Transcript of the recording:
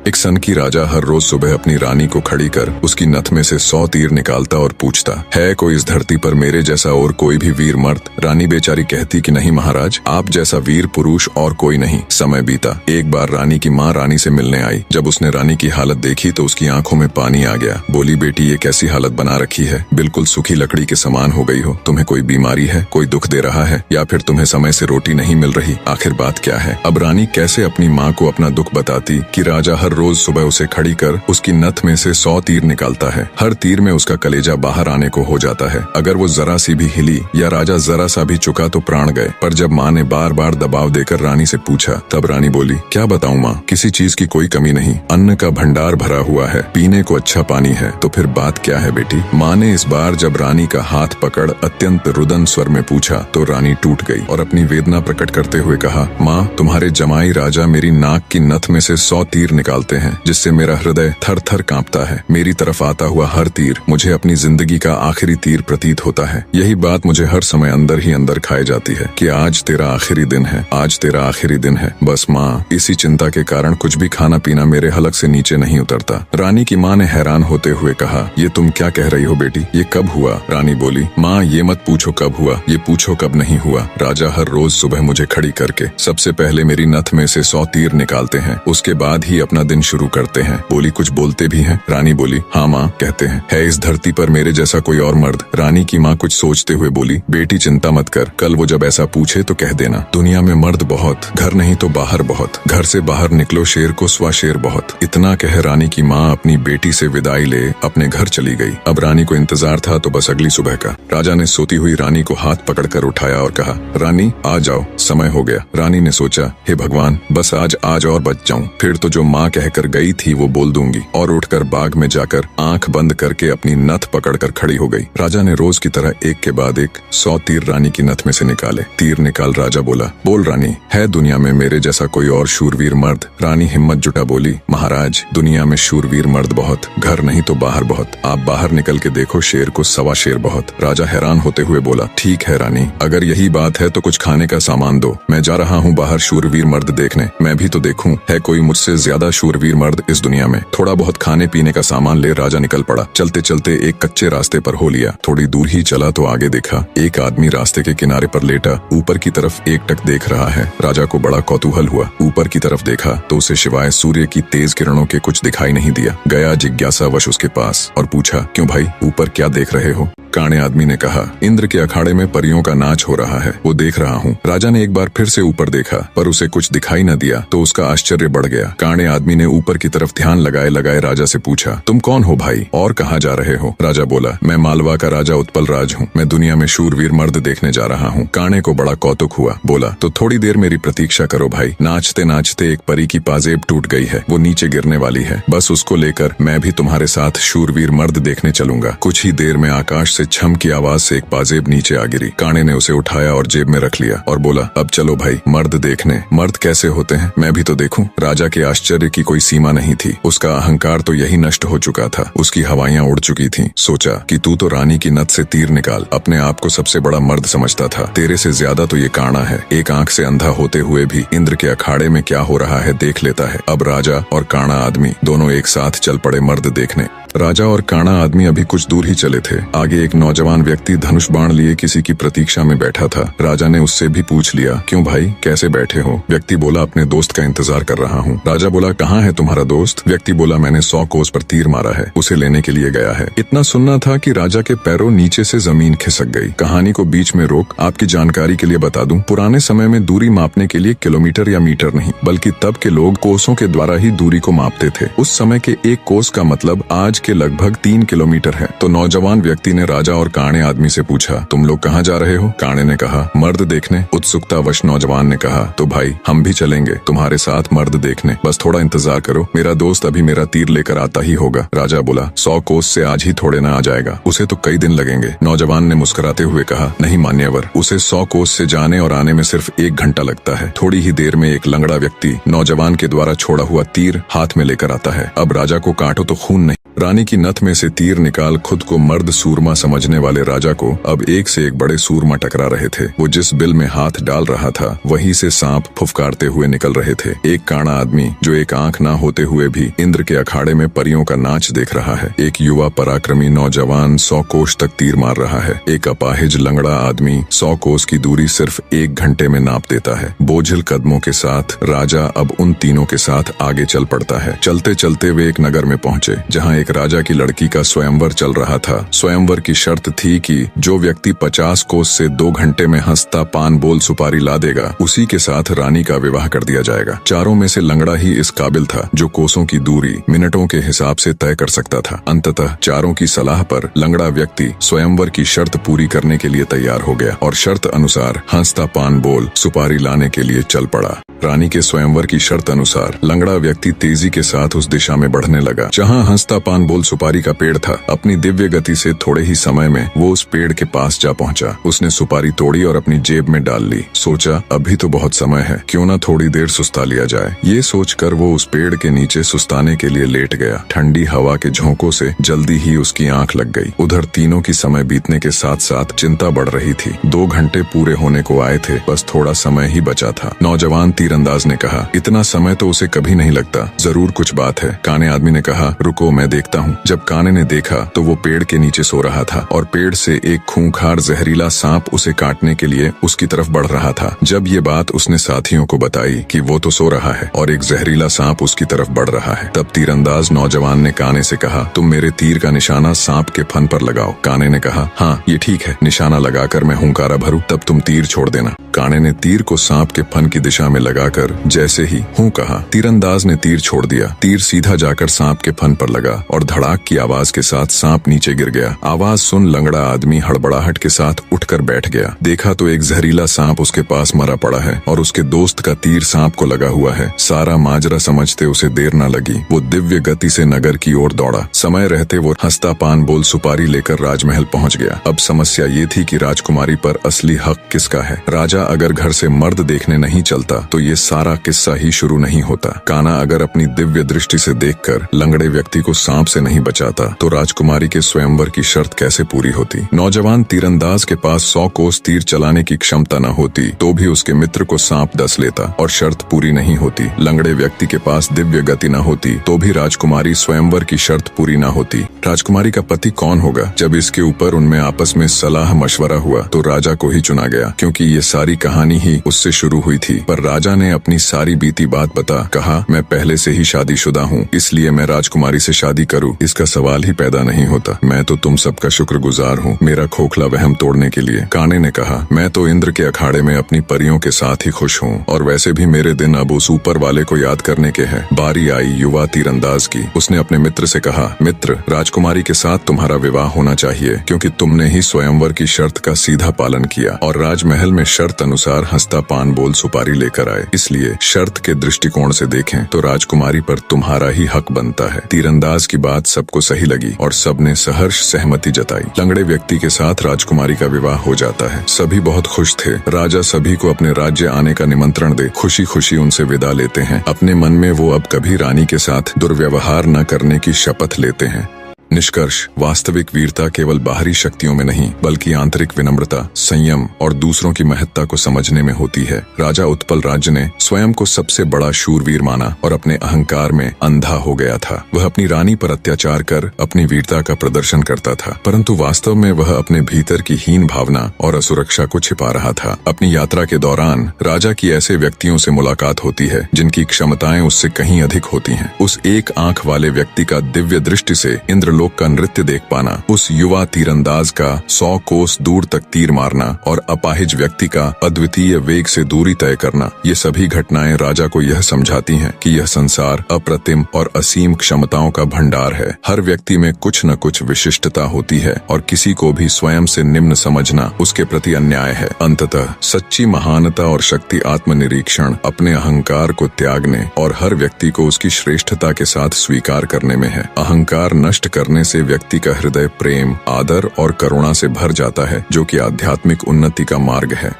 एक सन की राजा हर रोज सुबह अपनी रानी को खड़ी कर उसकी नथ में से 100 तीर निकालता और पूछता, है कोई इस धरती पर मेरे जैसा और कोई भी वीर मर्द? रानी बेचारी कहती कि नहीं महाराज, आप जैसा वीर पुरुष और कोई नहीं। समय बीता। एक बार रानी की माँ रानी से मिलने आई। जब उसने रानी की हालत देखी तो उसकी आंखों में पानी आ गया। बोली, बेटी ये कैसी हालत बना रखी है, बिल्कुल सूखी लकड़ी के समान हो गई हो। तुम्हें कोई बीमारी है, कोई दुख दे रहा है, या फिर तुम्हें समय से रोटी नहीं मिल रही? आखिर बात क्या है? अब रानी कैसे अपनी माँ को अपना दुख बताती कि राजा हर रोज सुबह उसे खड़ी कर उसकी नथ में से 100 तीर निकालता है। हर तीर में उसका कलेजा बाहर आने को हो जाता है। अगर वो जरा सी भी हिली या राजा जरा सा भी चुका तो प्राण गए। पर जब माँ ने बार बार दबाव देकर रानी से पूछा, तब रानी बोली, क्या बताऊं माँ, किसी चीज की कोई कमी नहीं, अन्न का भंडार भरा हुआ है, पीने को अच्छा पानी है। तो फिर बात क्या है बेटी? माँ ने इस बार जब रानी का हाथ पकड़ अत्यंत रुदन स्वर में पूछा तो रानी टूट गई और अपनी वेदना प्रकट करते हुए कहा, माँ तुम्हारे जमाई राजा मेरी नाक की नथ में से 100 तीर निकालते हैं, जिससे मेरा हृदय थर थर कांपता है। मेरी तरफ आता हुआ हर तीर मुझे अपनी जिंदगी का आखिरी तीर प्रतीत होता है। यही बात मुझे हर समय अंदर ही अंदर खाए जाती है कि आज तेरा आखिरी दिन है, आज तेरा आखिरी दिन है। बस माँ, इसी चिंता के कारण कुछ भी खाना पीना मेरे हलक से नीचे नहीं उतरता। रानी की माँ ने हैरान होते हुए कहा, ये तुम क्या कह रही हो बेटी, ये कब हुआ? रानी बोली, माँ ये मत पूछो कब हुआ, ये पूछो कब नहीं हुआ। राजा हर रोज सुबह मुझे खड़ी करके सबसे पहले मेरी नथ में से 100 तीर निकालते हैं, उसके बाद ही अपना दिन शुरू करते हैं। बोली, कुछ बोलते भी हैं? रानी बोली, हाँ माँ कहते हैं। है इस धरती पर मेरे जैसा कोई और मर्द? रानी की माँ कुछ सोचते हुए बोली, बेटी चिंता मत कर, कल वो जब ऐसा पूछे तो कह देना, दुनिया में मर्द बहुत, घर नहीं तो बाहर बहुत, घर से बाहर निकलो शेर को स्वा शेर बहुत। इतना कह रानी की माँ अपनी बेटी से विदाई ले अपने घर चली गई। अब रानी को इंतजार था तो बस अगली सुबह का। राजा ने सोती हुई रानी को हाथ पकड़कर उठाया और कहा, रानी आ जाओ, समय हो गया। रानी ने सोचा, हे भगवान, बस आज और बच जाऊं, फिर तो जो माँ कहकर गई थी वो बोल दूंगी। और उठकर बाग में जाकर आंख बंद करके अपनी नथ पकड़कर खड़ी हो गई। राजा ने रोज की तरह एक के बाद एक 100 तीर रानी की नथ में से निकाले। तीर निकाल राजा बोला, बोल रानी, है दुनिया में मेरे जैसा कोई और शूरवीर मर्द? रानी हिम्मत जुटा बोली, महाराज दुनिया में शूरवीर मर्द बहुत, घर नहीं तो बाहर बहुत, आप बाहर निकल के देखो शेर को सवा शेर बहुत। राजा हैरान होते हुए बोला, ठीक है रानी, अगर यही बात है तो कुछ खाने का सामान दो, मैं जा रहा हूँ बाहर शूरवीर मर्द देखने, मैं भी तो देखूं है कोई मुझसे ज्यादा शूरवीर मर्द इस दुनिया में। थोड़ा बहुत खाने पीने का सामान ले राजा निकल पड़ा। चलते चलते एक कच्चे रास्ते पर हो लिया। थोड़ी दूर ही चला तो आगे देखा एक आदमी रास्ते के किनारे पर लेटा ऊपर की तरफ एकटक देख रहा है। राजा को बड़ा कौतूहल हुआ। ऊपर की तरफ देखा तो उसे सिवाय सूर्य की तेज किरणों के कुछ दिखाई नहीं दिया। गया जिज्ञासावश उसके पास और पूछा, क्यों भाई, ऊपर क्या देख रहे हो? काणे आदमी ने कहा, इंद्र के अखाड़े में परियों का नाच हो रहा है, वो देख रहा हूँ। राजा ने एक बार फिर से ऊपर देखा पर उसे कुछ दिखाई न दिया तो उसका आश्चर्य बढ़ गया। काणे आदमी ने ऊपर की तरफ ध्यान लगाए लगाए राजा से पूछा, तुम कौन हो भाई और कहाँ जा रहे हो? राजा बोला, मैं मालवा का राजा उत्पल राज हूँ, मैं दुनिया में शूरवीर मर्द देखने जा रहा हूँ। काणे को बड़ा कौतुक हुआ। बोला, तो थोड़ी देर मेरी प्रतीक्षा करो भाई। नाचते नाचते एक परी की पाजेब टूट गई है, वो नीचे गिरने वाली है, बस उसको लेकर मैं भी तुम्हारे साथ शूरवीर मर्द देखने चलूंगा। कुछ ही देर में आकाश से छम की आवाज से एक पाजेब नीचे आ गिरी। काणे ने उसे उठाया और जेब में रख लिया और बोला, अब चलो भाई मर्द देखने। मर्द कैसे होते हैं मैं भी तो देखूं। राजा के आश्चर्य की कोई सीमा नहीं थी। उसका अहंकार तो यही नष्ट हो चुका था, उसकी हवाइयां उड़ चुकी थीं। सोचा कि तू तो रानी की नथ से तीर निकाल अपने आप को सबसे बड़ा मर्द समझता था, तेरे से ज्यादा तो ये काणा है। एक आंख से अंधा होते हुए भी इंद्र के अखाड़े में क्या हो रहा है देख लेता है। अब राजा और काणा आदमी दोनों एक साथ चल पड़े मर्द देखने। राजा और काणा आदमी अभी कुछ दूर ही चले थे। आगे एक नौजवान व्यक्ति धनुष बाण लिए किसी की प्रतीक्षा में बैठा था। राजा ने उससे भी पूछ लिया, क्यों भाई कैसे बैठे हो? व्यक्ति बोला, अपने दोस्त का इंतजार कर रहा हूँ। राजा बोला, कहाँ है तुम्हारा दोस्त? व्यक्ति बोला, मैंने 100 कोस पर तीर मारा है, उसे लेने के लिए गया है। इतना सुनना था कि राजा के पैरों नीचे से जमीन खिसक गई। कहानी को बीच में रोक आपकी जानकारी के लिए बता दूं, पुराने समय में दूरी मापने के लिए किलोमीटर या मीटर नहीं बल्कि तब के लोग कोसों के द्वारा ही दूरी को मापते थे। उस समय के एक कोस का मतलब आज के लगभग 3 किलोमीटर है। तो नौजवान व्यक्ति ने राजा और काणे आदमी से पूछा, तुम लोग कहाँ जा रहे हो? काणे ने कहा, मर्द देखने। उत्सुकतावश नौजवान ने कहा, तो भाई हम भी चलेंगे तुम्हारे साथ मर्द देखने, बस थोड़ा इंतजार करो, मेरा दोस्त अभी मेरा तीर लेकर आता ही होगा। राजा बोला, 100 कोस से आज ही थोड़े ना आ जाएगा, उसे तो कई दिन लगेंगे। नौजवान ने मुस्कुराते हुए कहा, नहीं मान्यवर, उसे 100 कोस से जाने और आने में सिर्फ 1 घंटा लगता है। थोड़ी ही देर में एक लंगड़ा व्यक्ति नौजवान के द्वारा छोड़ा हुआ तीर हाथ में लेकर आता है। अब राजा को काटो तो खून नहीं रानी की नथ में से तीर निकाल खुद को मर्द सूरमा समझने वाले राजा को अब एक से एक बड़े सूरमा टकरा रहे थे। वो जिस बिल में हाथ डाल रहा था वहीं से सांप फुफकारते हुए निकल रहे थे। एक काना आदमी जो एक आंख ना होते हुए भी इंद्र के अखाड़े में परियों का नाच देख रहा है। एक युवा पराक्रमी नौजवान 100 कोस तक तीर मार रहा है। एक अपाहिज लंगड़ा आदमी 100 कोस की दूरी सिर्फ 1 घंटे में नाप देता है। बोझिल कदमों के साथ राजा अब उन तीनों के साथ आगे चल पड़ता है। चलते चलते वे एक नगर में पहुंचे जहां एक राजा की लड़की का स्वयंवर चल रहा था। स्वयंवर की शर्त थी कि जो व्यक्ति 50 कोस से 2 घंटे में हंसता पान बोल सुपारी ला देगा उसी के साथ रानी का विवाह कर दिया जाएगा। चारों में से लंगड़ा ही इस काबिल था जो कोसों की दूरी मिनटों के हिसाब से तय कर सकता था। अंततः चारों की सलाह पर लंगड़ा व्यक्ति स्वयंवर की शर्त पूरी करने के लिए तैयार हो गया और शर्त अनुसार हंसता पान बोल सुपारी लाने के लिए चल पड़ा। रानी के स्वयंवर की शर्त अनुसार लंगड़ा व्यक्ति तेजी के साथ उस दिशा में बढ़ने लगा जहां हंसता पान बोल सुपारी का पेड़ था। अपनी दिव्य गति से थोड़े ही समय में वो उस पेड़ के पास जा पहुंचा। उसने सुपारी तोड़ी और अपनी जेब में डाल ली। सोचा अभी तो बहुत समय है, क्यों ना थोड़ी देर सुस्ता लिया जाए। ये सोचकर वो उस पेड़ के नीचे सुस्ताने के लिए लेट गया। ठंडी हवा के झोंकों से जल्दी ही उसकी आंख लग गई। उधर तीनों की समय बीतने के साथ साथ चिंता बढ़ रही थी। 2 घंटे पूरे होने को आए थे, बस थोड़ा समय ही बचा था। नौजवान तीरंदाज ने कहा, इतना समय तो उसे कभी नहीं लगता, जरूर कुछ बात है। काने आदमी ने कहा, रुको मैं देखता हूँ। जब काने ने देखा तो वो पेड़ के नीचे सो रहा था और पेड़ से एक खूंखार जहरीला सांप उसे काटने के लिए उसकी तरफ बढ़ रहा था। जब ये बात उसने साथियों को बताई कि वो तो सो रहा है और एक जहरीला सांप उसकी तरफ बढ़ रहा है, तब तीरंदाज नौजवान ने काने से कहा, तुम मेरे तीर का निशाना सांप के फन पर लगाओ। काने ने कहा, हाँ ये ठीक है, निशाना लगाकर मैं हुंकारा भरूं तब तुम तीर छोड़ देना। काने ने तीर को सांप के फन की दिशा में लगाकर जैसे ही हूं कहा, तीरंदाज ने तीर छोड़ दिया। तीर सीधा जाकर सांप के फन पर लगा और धड़ाक की आवाज के साथ सांप नीचे गिर गया। आवाज सुन लंगड़ा आदमी हड़बड़ाहट के साथ उठकर बैठ गया। देखा तो एक जहरीला सांप उसके पास मरा पड़ा है और उसके दोस्त का तीर सांप को लगा हुआ है। सारा माजरा समझते उसे देर न लगी। वो दिव्य गति से नगर की ओर दौड़ा। समय रहते वो हंसता पान बोल सुपारी लेकर राजमहल पहुंच गया। अब समस्या ये थी कि राजकुमारी पर असली हक किसका है। राजा अगर घर से मर्द देखने नहीं चलता तो ये सारा किस्सा ही शुरू नहीं होता। काना अगर अपनी दिव्य दृष्टि से देखकर लंगड़े व्यक्ति को सांप से नहीं बचाता तो राजकुमारी के स्वयंवर की शर्त कैसे पूरी होती। नौजवान तीरंदाज के पास 100 कोस तीर चलाने की क्षमता न होती तो भी उसके मित्र को सांप डस लेता और शर्त पूरी नहीं होती। लंगड़े व्यक्ति के पास दिव्य गति न होती तो भी राजकुमारी स्वयंवर की शर्त पूरी न होती। राजकुमारी का पति कौन होगा? जब इसके ऊपर उनमें आपस में सलाह मशवरा हुआ तो राजा को ही चुना गया, क्योंकि ये सारी कहानी ही उससे शुरू हुई थी। पर राजा ने अपनी सारी बीती बात बता कहा, मैं पहले से ही शादीशुदा हूँ, इसलिए मैं राजकुमारी से शादी करूँ इसका सवाल ही पैदा नहीं होता। मैं तो तुम सबका शुक्रगुजार हूँ मेरा खोखला वहम तोड़ने के लिए। काने ने कहा, मैं तो इंद्र के अखाड़े में अपनी परियों के साथ ही खुश हूँ और वैसे भी मेरे दिन अब उस ऊपर वाले को याद करने के हैं। बारी आई युवा तीरंदाज की। उसने अपने मित्र से कहा, मित्र राजकुमारी के साथ तुम्हारा विवाह होना चाहिए, क्योंकि तुमने ही स्वयंवर की शर्त का सीधा पालन किया और राजमहल में शर्त अनुसार हंसता पान बोल सुपारी लेकर आए। इसलिए शर्त के दृष्टिकोण से देखें तो राजकुमारी पर तुम्हारा ही हक बनता है। तीरंदाज की बात सबको सही लगी और सबने सहर्ष सहमति जताई। लंगड़े व्यक्ति के साथ राजकुमारी का विवाह हो जाता है। सभी बहुत खुश थे। राजा सभी को अपने राज्य आने का निमंत्रण दे खुशी खुशी उनसे विदा लेते हैं। अपने मन में वो अब कभी रानी के साथ दुर्व्यवहार न करने की शपथ लेते हैं। निष्कर्ष, वास्तविक वीरता केवल बाहरी शक्तियों में नहीं बल्कि आंतरिक विनम्रता, संयम और दूसरों की महत्ता को समझने में होती है। राजा उत्पल राज्य ने स्वयं को सबसे बड़ा शूरवीर माना और अपने अहंकार में अंधा हो गया था। वह अपनी रानी पर अत्याचार कर अपनी वीरता का प्रदर्शन करता था, परंतु वास्तव में वह अपने भीतर की हीन भावना और असुरक्षा को छिपा रहा था। अपनी यात्रा के दौरान राजा की ऐसे व्यक्तियों से मुलाकात होती है जिनकी क्षमताएं उससे कहीं अधिक होती हैं। उस एक आंख वाले व्यक्ति का दिव्य दृष्टि से इंद्रलोक का नृत्य देख पाना, उस युवा तीरंदाज का 100 कोस दूर तक तीर मारना और अपाहिज व्यक्ति का अद्वितीय वेग से दूरी तय करना, ये सभी घटनाएं राजा को यह समझाती हैं कि यह संसार अप्रतिम और असीम क्षमताओं का भंडार है। हर व्यक्ति में कुछ न कुछ विशिष्टता होती है और किसी को भी स्वयं से निम्न समझना उसके प्रति अन्याय है। अंततः सच्ची महानता और शक्ति आत्मनिरीक्षण, अपने अहंकार को त्यागने और हर व्यक्ति को उसकी श्रेष्ठता के साथ स्वीकार करने में है। अहंकार नष्ट करने से व्यक्ति का हृदय प्रेम, आदर और करुणा से भर जाता है, जो कि आध्यात्मिक उन्नति का मार्ग है।